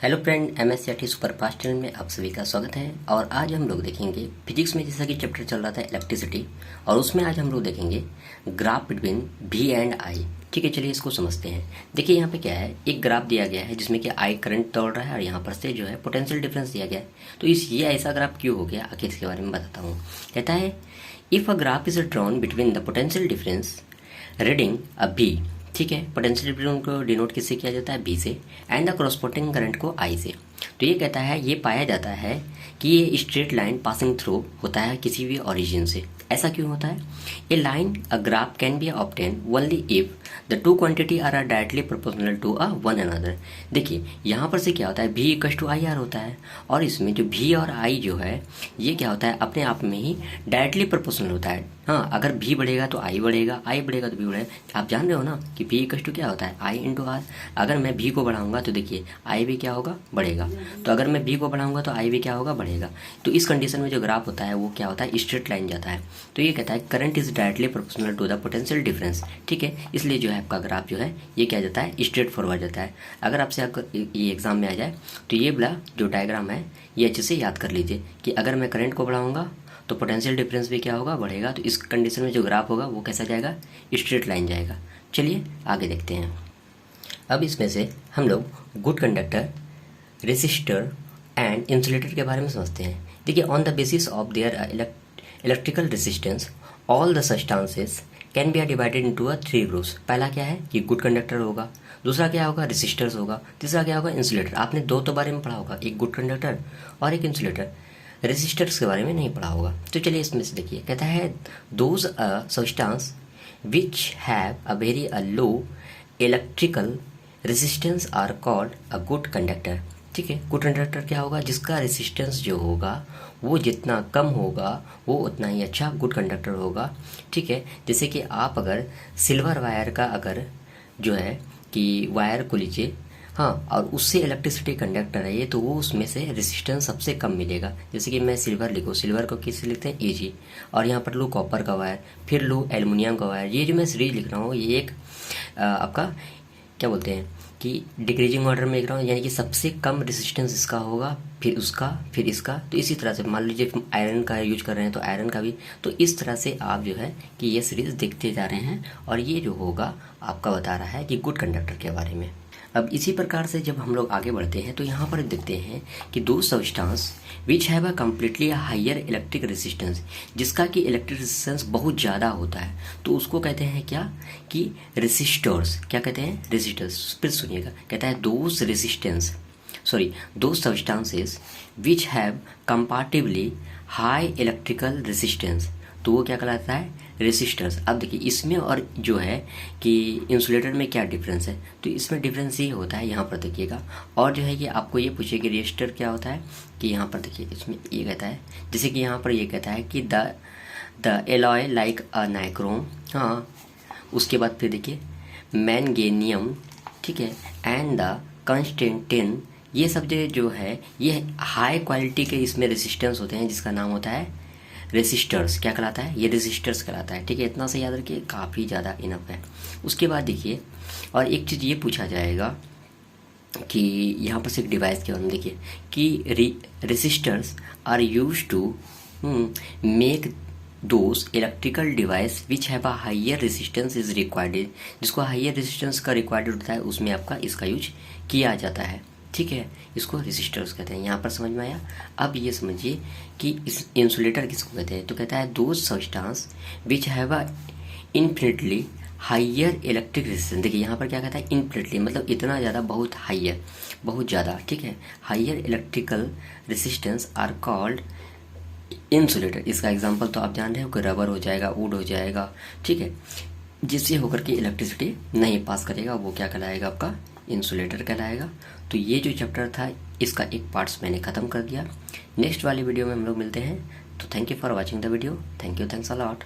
Hello friend, MSCRT super fast channel में आप सभी का स्वागत है। और आज हम लोग देखेंगे फिजिक्स में जैसा कि चैप्टर चल रहा था इलेक्ट्रिसिटी, और उसमें आज हम लोग देखेंगे graph between V and I। ठीक है, चलिए इसको समझते हैं। देखिए यहाँ पे क्या है, एक ग्राफ दिया गया है जिसमें कि I करंट दौड़ रहा है और यहाँ पर से जो है पोटेंशियल डिफरेंस दिया गया है। तो ये ऐसा ग्राफ क्यों हो गया, आखिर इसके बारे में बताता हूँ। कहता है if a graph is drawn between the potential difference reading a V। ठीक है, पोटेंशियल डिफरेंस को डिनोट किससे किया जाता है, V से, एंड द कॉरस्पॉन्डिंग करंट को I से। तो ये कहता है, ये पाया जाता है कि ये स्ट्रेट लाइन पासिंग थ्रू होता है किसी भी ओरिजिन से। ऐसा क्यों होता है? A line a graph can be obtain only if the two quantity are directly proportional to a one another. देखिए यहाँ पर से क्या होता है, V equal to I R होता है, और इसमें जो V और I जो है ये क्या होता है, अपने आप में ही डायरेक्टली प्रोपोर्शनल होता है। हाँ, अगर V बढ़ेगा तो I बढ़ेगा, I बढ़ेगा तो V बढ़ेगा। आप जान रहे हो ना कि V इक्वल टू क्या होता है, I इंटू आर। अगर मैं V को बढ़ाऊंगा तो देखिए I भी क्या होगा, बढ़ेगा। तो अगर मैं V को बढ़ाऊंगा तो I भी क्या होगा, बढ़ेगा। तो इस कंडीशन में जो ग्राफ होता है वो क्या होता है, स्ट्रेट लाइन जाता है। तो ये कहता है current is directly proportional to the potential difference. ठीक है, इसलिए जो है आपका ग्राफ जो है ये क्या जाता है, स्ट्रेट फॉरवर्ड जाता है। अगर आपसे ये एग्जाम में आ जाए तो ये वाला जो डायग्राम है ये अच्छे से याद कर लीजिए कि अगर मैं करंट को बढ़ाऊंगा तो पोटेंशियल डिफरेंस भी क्या होगा, बढ़ेगा। तो इस कंडीशन में जो ग्राफ होगा वो कैसा जाएगा, स्ट्रेट लाइन जाएगा। चलिए आगे देखते हैं। अब इसमें से हम लोग good conductor, resistor and insulator के बारे में समझते हैं। देखिए, on the basis of their electrical resistance all the substances can be divided into three groups. पहला क्या है कि गुड कंडक्टर होगा, दूसरा क्या होगा, रेसिस्टर्स होगा, तीसरा क्या होगा, इंसुलेटर। आपने दो तो बारे में पढ़ा होगा, एक गुड कंडक्टर और एक इंसुलेटर। रेसिस्टर्स के बारे में नहीं पढ़ा होगा। तो चलिए इसमें से देखिए, कहता है those substance which have a very low electrical resistance are called a good conductor. ठीक है, गुड कंडक्टर क्या होगा, जिसका रेसिस्टेंस जो होगा वो जितना कम होगा वो उतना ही अच्छा गुड कंडक्टर होगा। ठीक है, जैसे कि आप अगर सिल्वर वायर का अगर जो है कि वायर को लीजिए, हाँ, और उससे इलेक्ट्रिसिटी कंडक्टर है ये, तो वो उसमें से रेसिस्टेंस सबसे कम मिलेगा। जैसे कि मैं सिल्वर लिखूँ, सिल्वर को किससे लिखते हैं, Ag, और यहाँ पर लूँ कॉपर का वायर, फिर लूँ एल्युमिनियम का वायर। ये जो मैं सीरीज लिख रहा हूँ ये एक आपका क्या बोलते हैं कि डिक्रीजिंग ऑर्डर में लिख रहा हूँ, यानी कि सबसे कम रेसिस्टेंस इसका होगा, फिर उसका, फिर इसका। तो इसी तरह से मान लीजिए आयरन का यूज कर रहे हैं तो आयरन का भी। तो इस तरह से आप जो है कि ये सीरीज देखते जा रहे हैं, और ये जो होगा आपका बता रहा है कि गुड कंडक्टर के बारे में। अब इसी प्रकार से जब हम लोग आगे बढ़ते हैं तो यहाँ पर देखते हैं कि those substance which have a completely higher electric resistance, जिसका कि इलेक्ट्रिक रेसिस्टेंस बहुत ज़्यादा होता है, तो उसको कहते हैं क्या, कि रेसिस्टर्स। क्या कहते हैं, रेसिस्टर्स। फिर सुनिएगा, कहता है दो substances which have comparatively high electrical resistance, तो वो क्या कहलाता है, रेसिस्टर्स। अब देखिए इसमें और जो है कि इंसुलेटर में क्या डिफरेंस है, तो इसमें डिफरेंस ये होता है, यहाँ पर देखिएगा। और जो है कि आपको ये पूछे कि रेजिस्टर क्या होता है, कि यहाँ पर देखिए इसमें ये कहता है, जैसे कि यहाँ पर ये कहता है कि the alloy like a nichrome. हाँ, उसके बाद फिर देखिए मैंगेनियम, ठीक है, एंड द कंस्टेंटिन। ये सब जो है ये हाई क्वालिटी के इसमें रेसिस्टेंस होते हैं, जिसका नाम होता है रेसिस्टर्स। क्या कहलाता है, ये रेसिस्टर्स कहलाता है। ठीक है, इतना से याद रखिए, काफ़ी ज़्यादा इनफ है। उसके बाद देखिए, और एक चीज़ ये पूछा जाएगा कि यहाँ पर से एक डिवाइस के बारे में देखिए कि resistors are use to make those electrical device which have a higher resistance is required. जिसको हाइयर रेसिस्टेंस का रिक्वायर्ड होता है उसमें आपका इसका यूज किया जाता है। ठीक है, इसको रेसिस्टर्स कहते हैं। यहाँ पर समझ में आया। अब ये समझिए कि इस इंसुलेटर किसको कहते हैं, तो कहता है दो substance which have a infinitely higher electric resistance. देखिए यहाँ पर क्या कहता है, इन्फिनिटली मतलब इतना ज़्यादा, बहुत हाइयर, बहुत ज़्यादा। ठीक है, higher electrical resistance are called insulator. इसका एग्जाम्पल तो आप जान रहे हो कि रबर हो जाएगा, वुड हो जाएगा। ठीक है, जिससे होकर के इलेक्ट्रिसिटी नहीं पास करेगा वो क्या कहलाएगा, आपका इंसुलेटर कहलाएगा। तो ये जो चैप्टर था इसका एक पार्ट्स मैंने ख़त्म कर दिया। नेक्स्ट वाली वीडियो में हम लोग मिलते हैं। तो thank you for watching the video. Thank you, thanks a lot.